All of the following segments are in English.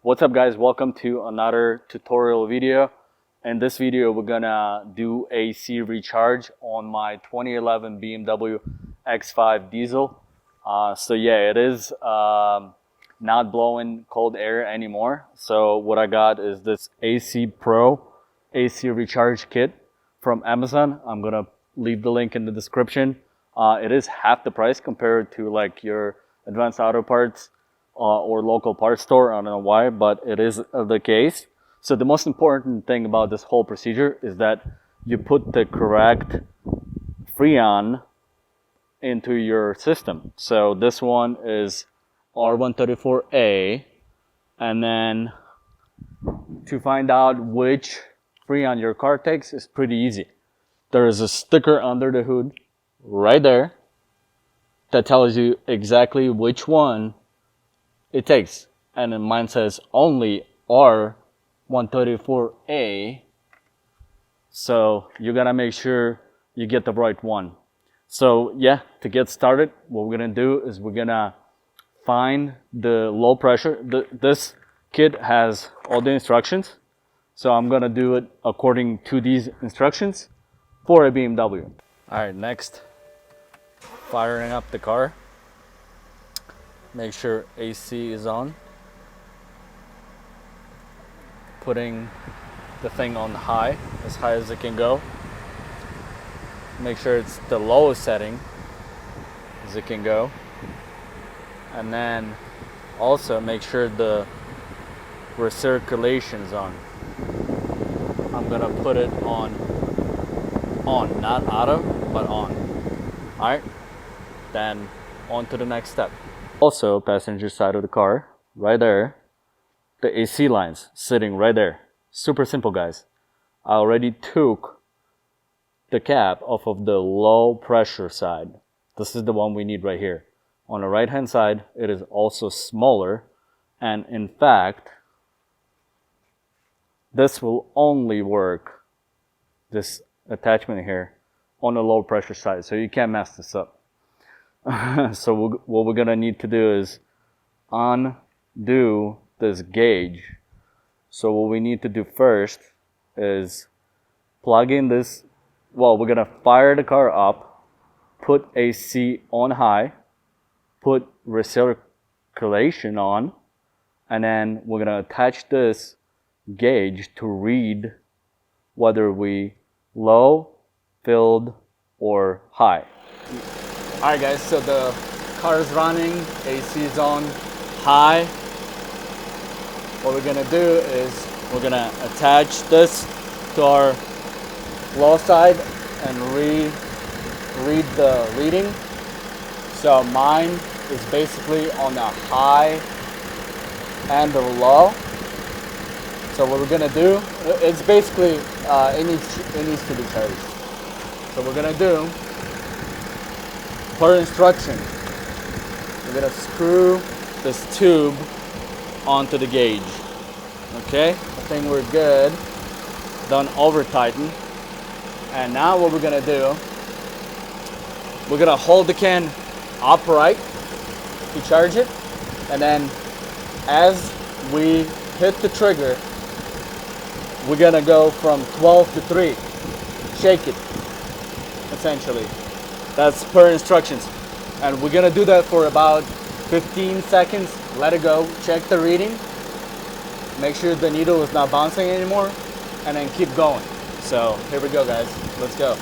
What's up guys, welcome to another tutorial video. In this video we're gonna do AC recharge on my 2011 BMW X5 diesel. So yeah, it is not blowing cold air anymore. So what I got is this AC Pro AC recharge kit from Amazon. I'm gonna leave the link in the description. It is half the price compared to like your Advanced Auto Parts or local parts store. I don't know why, but it is the case. So the most important thing about this whole procedure is that you put the correct Freon into your system. So this one is R134A, and then to find out which Freon your car takes is pretty easy. There is a sticker under the hood right there that tells you exactly which one it takes, and then mine says only R134A, so you gotta make sure you get the right one. So yeah, to get started, what we're gonna do is we're gonna find the low pressure. This kit has all the instructions, so I'm gonna do it according to these instructions for a BMW. All right, next, firing up the car. Make sure AC is on. Putting the thing on high as it can go. Make sure it's the lowest setting as it can go. And then also make sure the recirculation is on. I'm gonna put it on, not auto, but on. All right, then on to the next step. Also, passenger side of the car, right there, the AC lines sitting right there. Super simple, guys. I already took the cap off of the low pressure side. This is the one we need right here. On the right hand side, it is also smaller, and in fact, this will only work, this attachment here, on the low pressure side, so you can't mess this up. So what we're gonna need to do is undo this gauge. So what we need to do first is plug in this. Well, we're gonna fire the car up, put AC on high, put recirculation on, and then we're gonna attach this gauge to read whether we low, filled, or high. Alright guys, so the car is running, AC is on high. What we're gonna do is we're gonna attach this to our low side and read the reading. So mine is basically on the high and the low. So what we're gonna do, it's basically, it needs to be charged. So we're gonna do, per instruction, we're gonna screw this tube onto the gauge. Okay, I think we're good. Don't over tighten. And now what we're gonna do, we're gonna hold the can upright to charge it, and then as we hit the trigger, we're gonna go from 12 to 3. Shake it, essentially. That's per instructions. And we're gonna do that for about 15 seconds. Let it go, check the reading, make sure the needle is not bouncing anymore, and then keep going. So here we go, guys, let's go.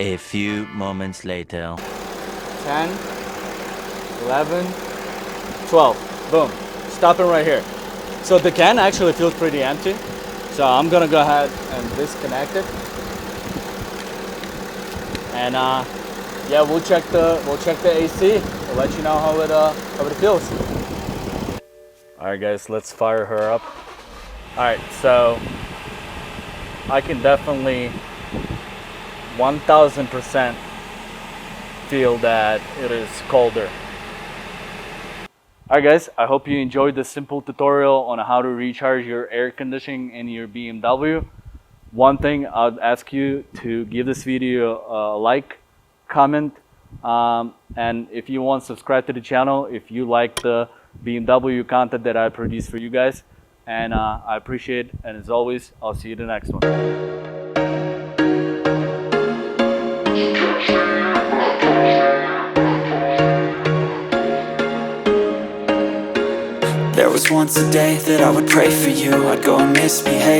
A few moments later. 10, 11, 12, boom, stopping right here. So the can actually feels pretty empty. So I'm gonna go ahead and disconnect it. And yeah, we'll check the AC. We'll let you know how it feels. All right, guys, let's fire her up. All right, so I can definitely 1000% feel that it is colder. Alright guys, I hope you enjoyed this simple tutorial on how to recharge your air conditioning in your BMW. One thing I'd ask you to give this video a like, comment, and if you want, subscribe to the channel if you like the BMW content that I produce for you guys. And I appreciate it, and as always, I'll see you in the next one. There was once a day that I would pray for you. I'd go and misbehave